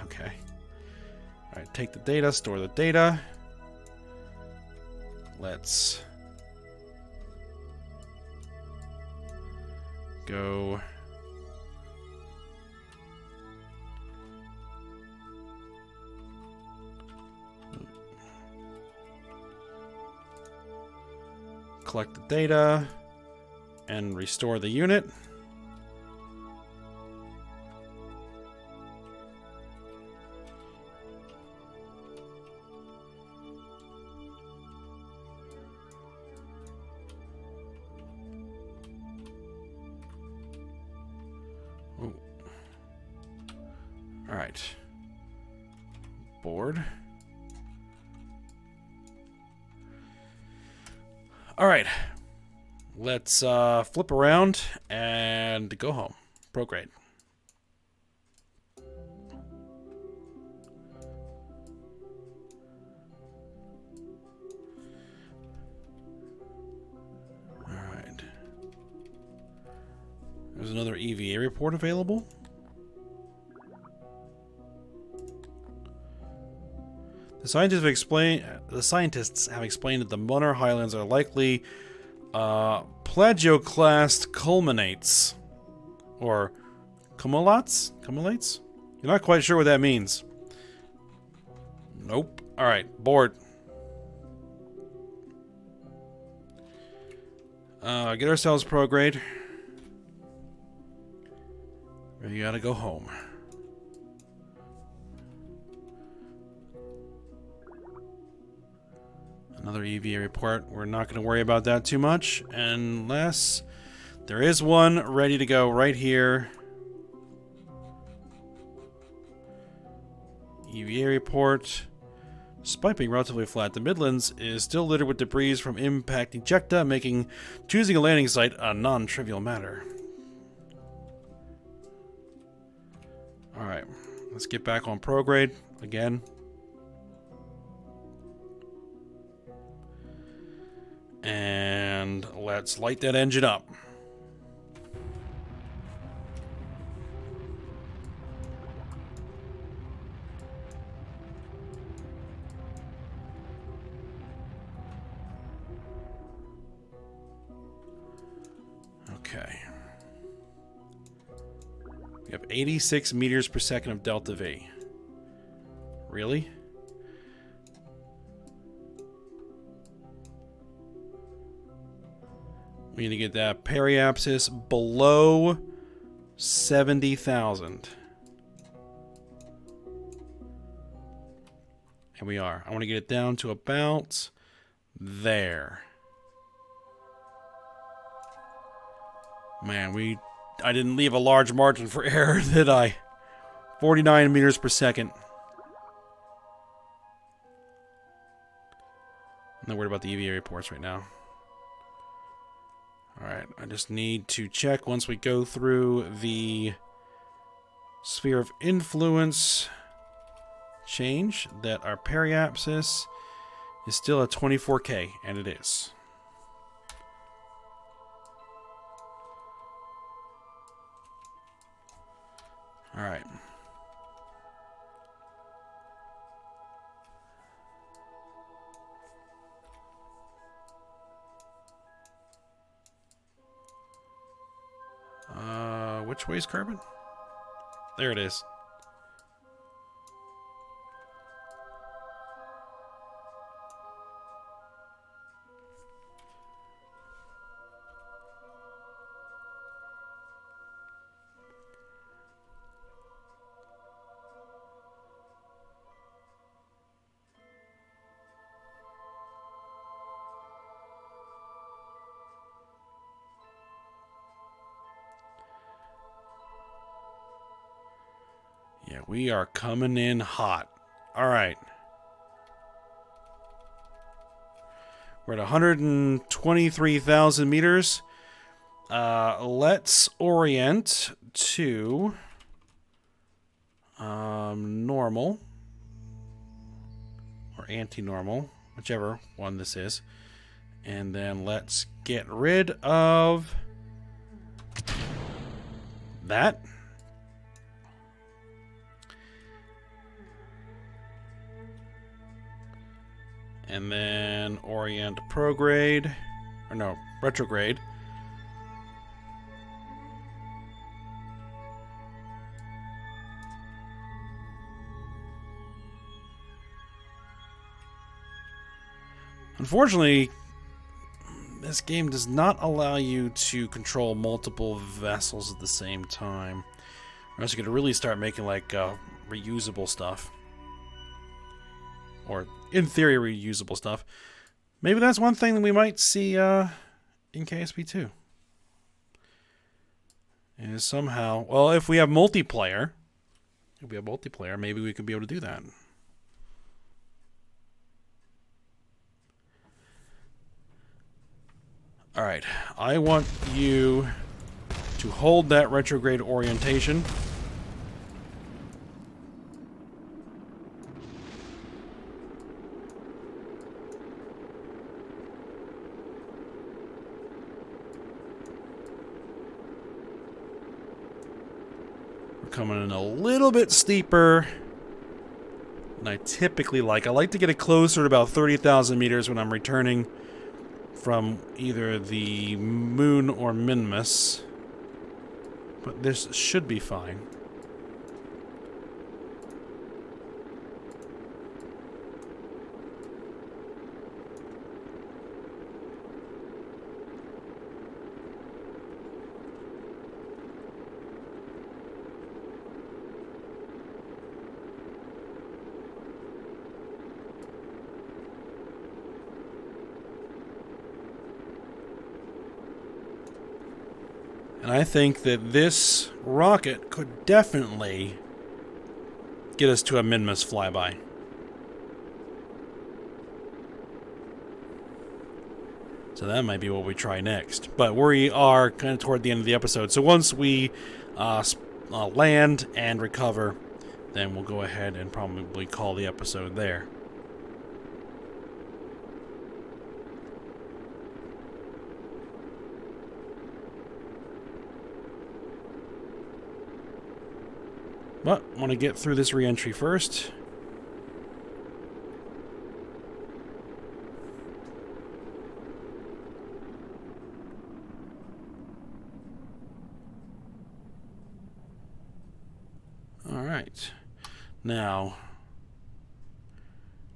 Okay. Alright, take the data, store the data. Let's go. Collect the data and restore the unit. All right. Board. All right. Let's flip around and go home. Prograde. All right. There's another EVA report available. The scientists have explained that the Munnar Highlands are likely plagioclast culminates, or cumulates? Cumulates? You're not quite sure what that means. Nope. All right, board. Get ourselves prograde. We gotta go home. Another EVA report. We're not going to worry about that too much unless there is one ready to go right here. EVA report. Despite being relatively flat, the Midlands is still littered with debris from impact ejecta, making choosing a landing site a non-trivial matter. Alright, let's get back on prograde again. And let's light that engine up. Okay. We have 86 meters per second of delta V. Really? We need to get that periapsis below 70,000. And we are. I want to get it down to about there. Man, I didn't leave a large margin for error, did I? 49 meters per second. I'm not worried about the EVA reports right now. Alright, I just need to check once we go through the sphere of influence change that our periapsis is still at 24K, and it is. Alright. Which way is carbon? There it is. Yeah, we are coming in hot. All right. We're at 123,000 meters. Let's orient to normal or anti-normal, whichever one this is. And then let's get rid of that. And then orient prograde, or no, retrograde. Unfortunately, this game does not allow you to control multiple vessels at the same time. Or else you're going to really start making like reusable stuff. Or, in theory, reusable stuff. Maybe that's one thing that we might see in KSP 2. Is somehow... Well, if we have multiplayer... maybe we could be able to do that. Alright, I want you to hold that retrograde orientation. We're coming in a little bit steeper than I typically like. I like to get it closer to about 30,000 meters when I'm returning from either the moon or Minmus, but this should be fine. And I think that this rocket could definitely get us to a Minmus flyby. So that might be what we try next. But we are kind of toward the end of the episode. So once we land and recover, then we'll go ahead and probably call the episode there. But I want to get through this reentry first. Alright. Now,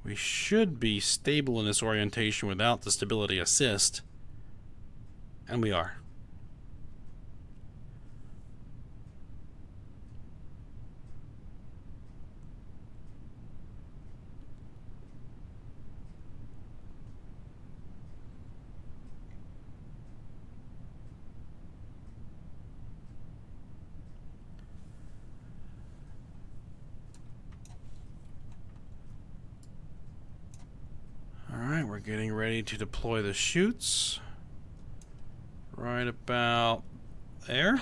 we should be stable in this orientation without the stability assist. And we are. We're getting ready to deploy the chutes. Right about there.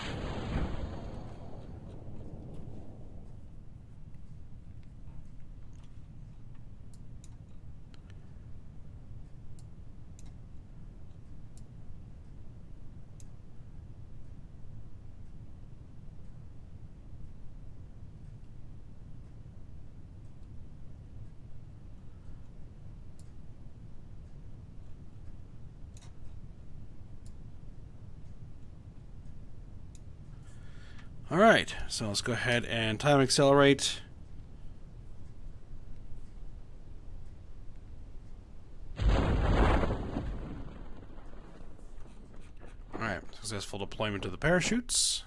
Alright, so let's go ahead and time accelerate. Alright, successful deployment of the parachutes.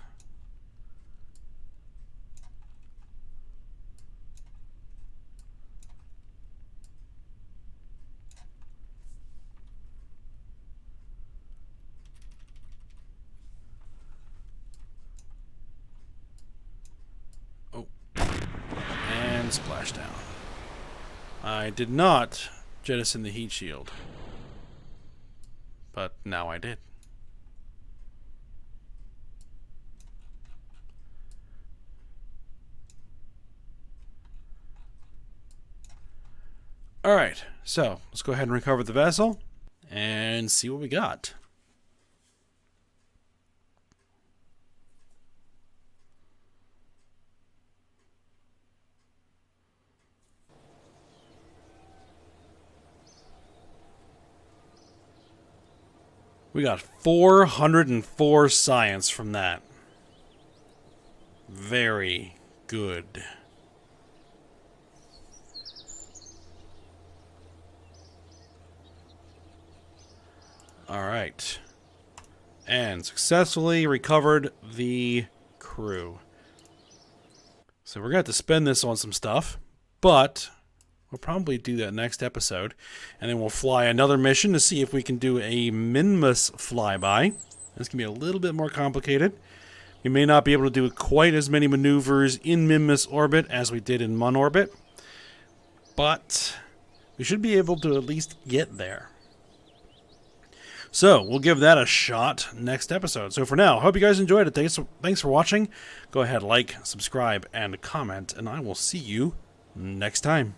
I did not jettison the heat shield. But now I did. Alright, so let's go ahead and recover the vessel and see what we got. We got 404 science from that. Very good. Alright. And successfully recovered the crew. So we're going to have to spend this on some stuff, but we'll probably do that next episode. And then we'll fly another mission to see if we can do a Minmus flyby. This can be a little bit more complicated. We may not be able to do quite as many maneuvers in Minmus orbit as we did in Mun orbit, but we should be able to at least get there. So, we'll give that a shot next episode. So for now, hope you guys enjoyed it. Thanks for watching. Go ahead, like, subscribe, and comment, and I will see you next time.